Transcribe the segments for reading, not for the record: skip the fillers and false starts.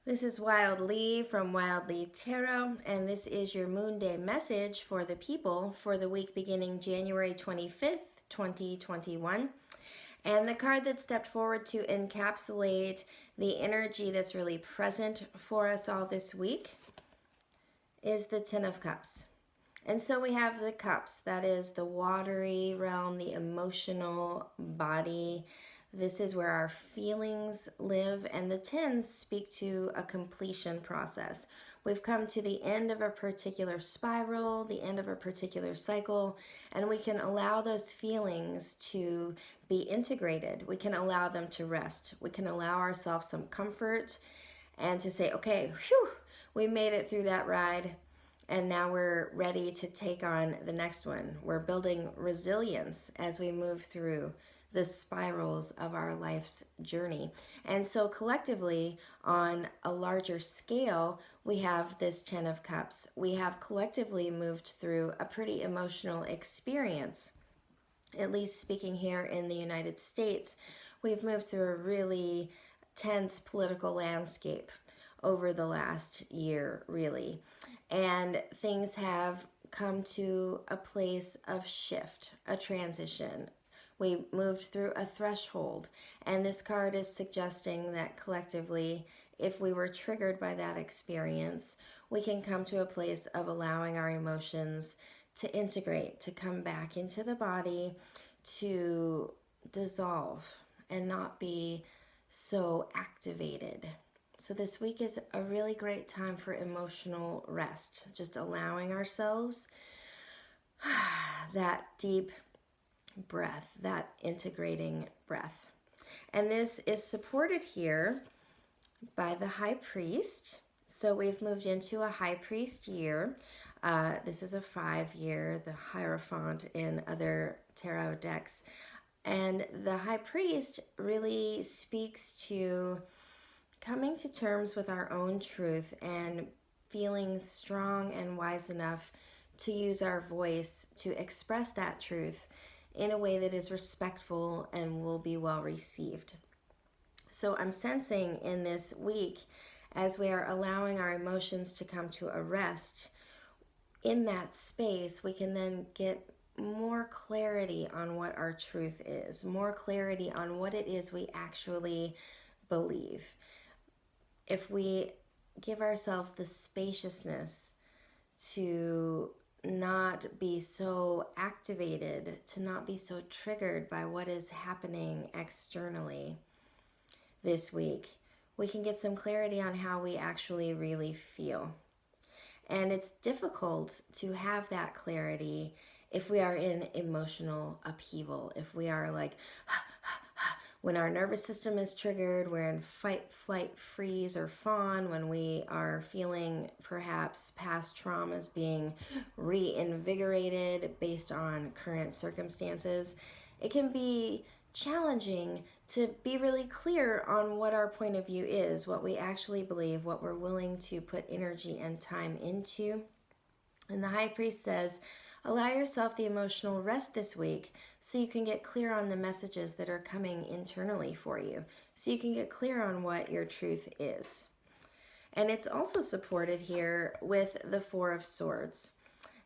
This is Wild Lee from Wild Lee Tarot, and this is your Moonday message for the people for the week beginning January 25th, 2021. And the card that stepped forward to encapsulate the energy that's really present for us all this week is the Ten of Cups. And so we have the cups, that is the watery realm, the emotional body. This is where our feelings live, and the tens speak to a completion process. We've come to the end of a particular spiral, the end of a particular cycle, and we can allow those feelings to be integrated. We can allow them to rest. We can allow ourselves some comfort and to say, okay, whew, we made it through that ride. And now we're ready to take on the next one. We're building resilience as we move through the spirals of our life's journey. And so collectively, on a larger scale, we have this Ten of Cups. We have collectively moved through a pretty emotional experience. At least speaking here in the United States, we've moved through a really tense political landscape over the last year, really. And things have come to a place of shift, a transition. We moved through a threshold, and this card is suggesting that collectively, if we were triggered by that experience, we can come to a place of allowing our emotions to integrate, to come back into the body, to dissolve and not be so activated. So this week is a really great time for emotional rest, just allowing ourselves that deep breath, that integrating breath. And this is supported here by the High Priest. So we've moved into a High Priest year. This is a 5-year, the Hierophant in other tarot decks. And the High Priest really speaks to coming to terms with our own truth and feeling strong and wise enough to use our voice to express that truth in a way that is respectful and will be well received. So I'm sensing in this week, as we are allowing our emotions to come to a rest, in that space, we can then get more clarity on what our truth is, more clarity on what it is we actually believe. If we give ourselves the spaciousness to not be so activated, to not be so triggered by what is happening externally this week, we can get some clarity on how we actually really feel. And it's difficult to have that clarity if we are in emotional upheaval, if we are like, when our nervous system is triggered, we're in fight, flight, freeze, or fawn, when we are feeling perhaps past traumas being reinvigorated based on current circumstances. It can be challenging to be really clear on what our point of view is, what we actually believe, what we're willing to put energy and time into. And the High Priest says, allow yourself the emotional rest this week so you can get clear on the messages that are coming internally for you, so you can get clear on what your truth is. And it's also supported here with the Four of Swords.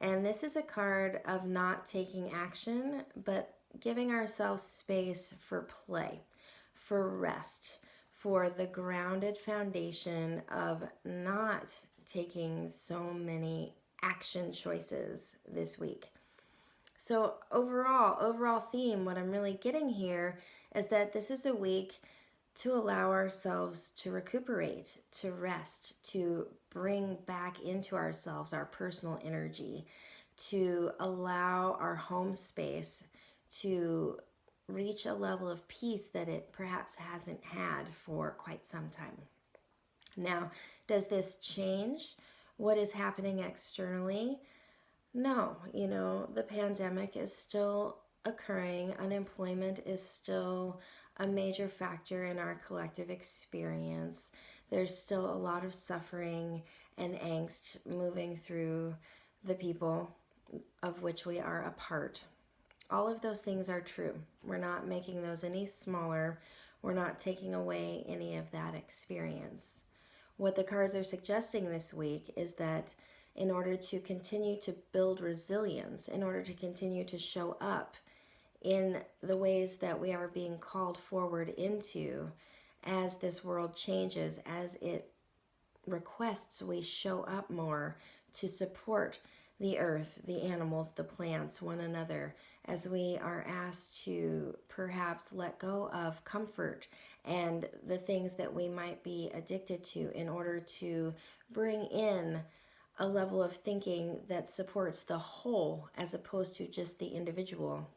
And this is a card of not taking action, but giving ourselves space for play, for rest, for the grounded foundation of not taking so many action choices this week. So overall theme, what I'm really getting here is that this is a week to allow ourselves to recuperate, to rest, to bring back into ourselves our personal energy, to allow our home space to reach a level of peace that it perhaps hasn't had for quite some time. Now, does this change what is happening externally? No, the pandemic is still occurring. Unemployment is still a major factor in our collective experience. There's still a lot of suffering and angst moving through the people of which we are a part. All of those things are true. We're not making those any smaller. We're not taking away any of that experience. What the cards are suggesting this week is that in order to continue to build resilience, in order to continue to show up in the ways that we are being called forward into as this world changes, as it requests we show up more to support the earth, the animals, the plants, one another, as we are asked to perhaps let go of comfort and the things that we might be addicted to in order to bring in a level of thinking that supports the whole as opposed to just the individual.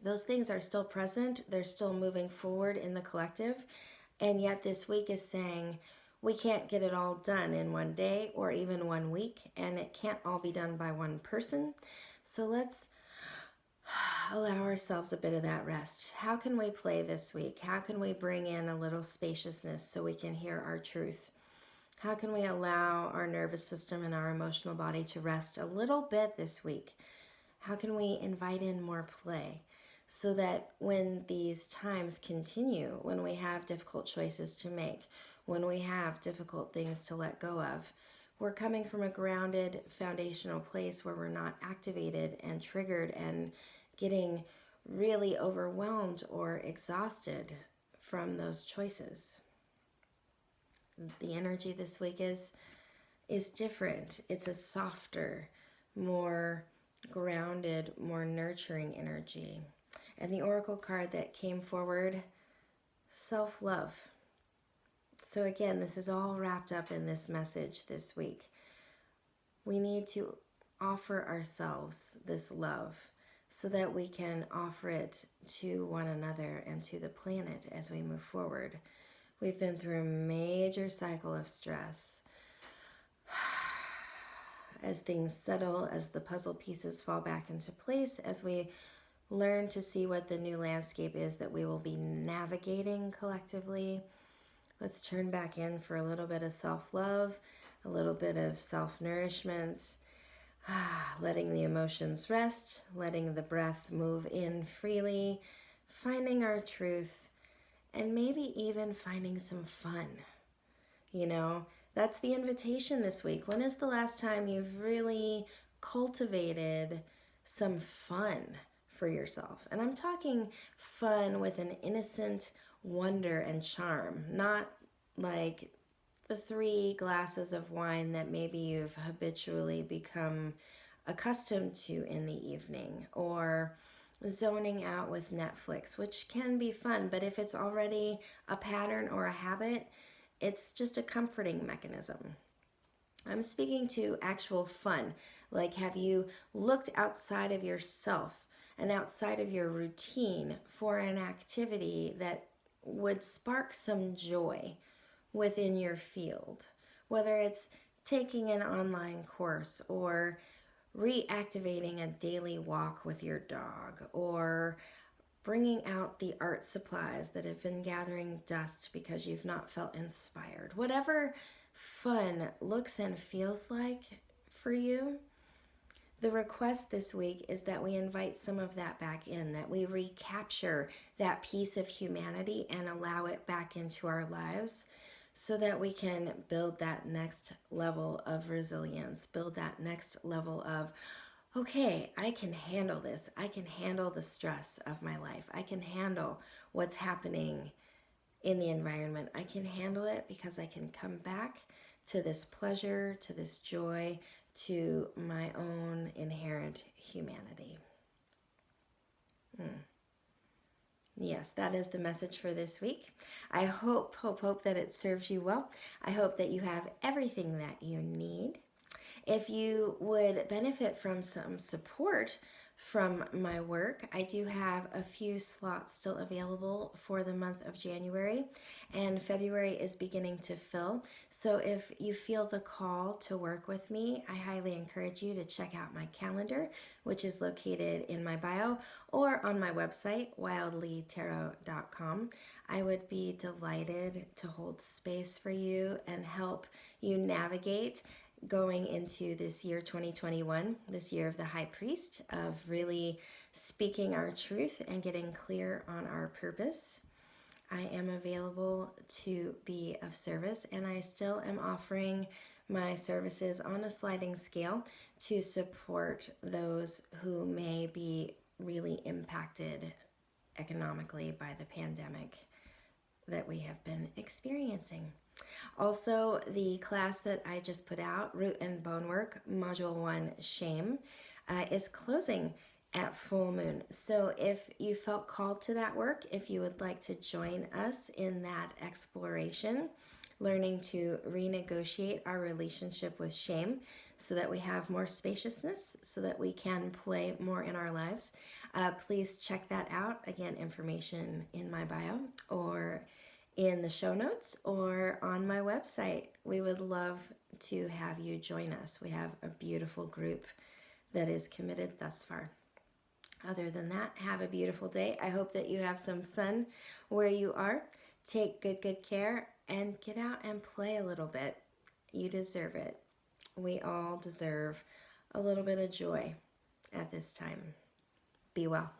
Those things are still present, they're still moving forward in the collective, and yet this week is saying we can't get it all done in one day or even 1 week, and it can't all be done by one person. So let's allow ourselves a bit of that rest. How can we play this week? How can we bring in a little spaciousness so we can hear our truth? How can we allow our nervous system and our emotional body to rest a little bit this week? How can we invite in more play so that when these times continue, when we have difficult choices to make, when we have difficult things to let go of, we're coming from a grounded foundational place where we're not activated and triggered and getting really overwhelmed or exhausted from those choices. The energy this week is different. It's a softer, more grounded, more nurturing energy. And the oracle card that came forward, self-love. So again, this is all wrapped up in this message this week. We need to offer ourselves this love so that we can offer it to one another and to the planet as we move forward. We've been through a major cycle of stress. As things settle, as the puzzle pieces fall back into place, as we learn to see what the new landscape is that we will be navigating collectively, let's turn back in for a little bit of self-love, a little bit of self-nourishment, letting the emotions rest, letting the breath move in freely, finding our truth, and maybe even finding some fun. You know, that's the invitation this week. When is the last time you've really cultivated some fun for yourself? And I'm talking fun with an innocent wonder and charm, not like the 3 glasses of wine that maybe you've habitually become accustomed to in the evening, or zoning out with Netflix, which can be fun, but if it's already a pattern or a habit, it's just a comforting mechanism. I'm speaking to actual fun. Like, have you looked outside of yourself and outside of your routine for an activity that would spark some joy within your field? Whether it's taking an online course or reactivating a daily walk with your dog, or bringing out the art supplies that have been gathering dust because you've not felt inspired. Whatever fun looks and feels like for you, the request this week is that we invite some of that back in, that we recapture that piece of humanity and allow it back into our lives so that we can build that next level of resilience, build that next level of, okay, I can handle this. I can handle the stress of my life. I can handle what's happening in the environment. I can handle it because I can come back to this pleasure, to this joy, to my own inherent humanity. Yes, that is the message for this week. I hope that it serves you well. I hope that you have everything that you need. If you would benefit from some support from my work, I do have a few slots still available for the month of January, and February is beginning to fill. So if you feel the call to work with me, I highly encourage you to check out my calendar, which is located in my bio or on my website, wildlytarot.com. I would be delighted to hold space for you and help you navigate going into this year 2021, this year of the High Priest, of really speaking our truth and getting clear on our purpose. I am available to be of service, and I still am offering my services on a sliding scale to support those who may be really impacted economically by the pandemic that we have been experiencing. Also, the class that I just put out, Root and Bonework, Module 1, Shame, is closing at full moon. So if you felt called to that work, if you would like to join us in that exploration, learning to renegotiate our relationship with shame so that we have more spaciousness, so that we can play more in our lives, please check that out. Again, information in my bio or in the show notes or on my website. We would love to have you join us. We have a beautiful group that is committed thus far. Other than that, have a beautiful day. I hope that you have some sun where you are. Take good care and get out and play a little bit. You deserve it. We all deserve a little bit of joy at this time. Be well.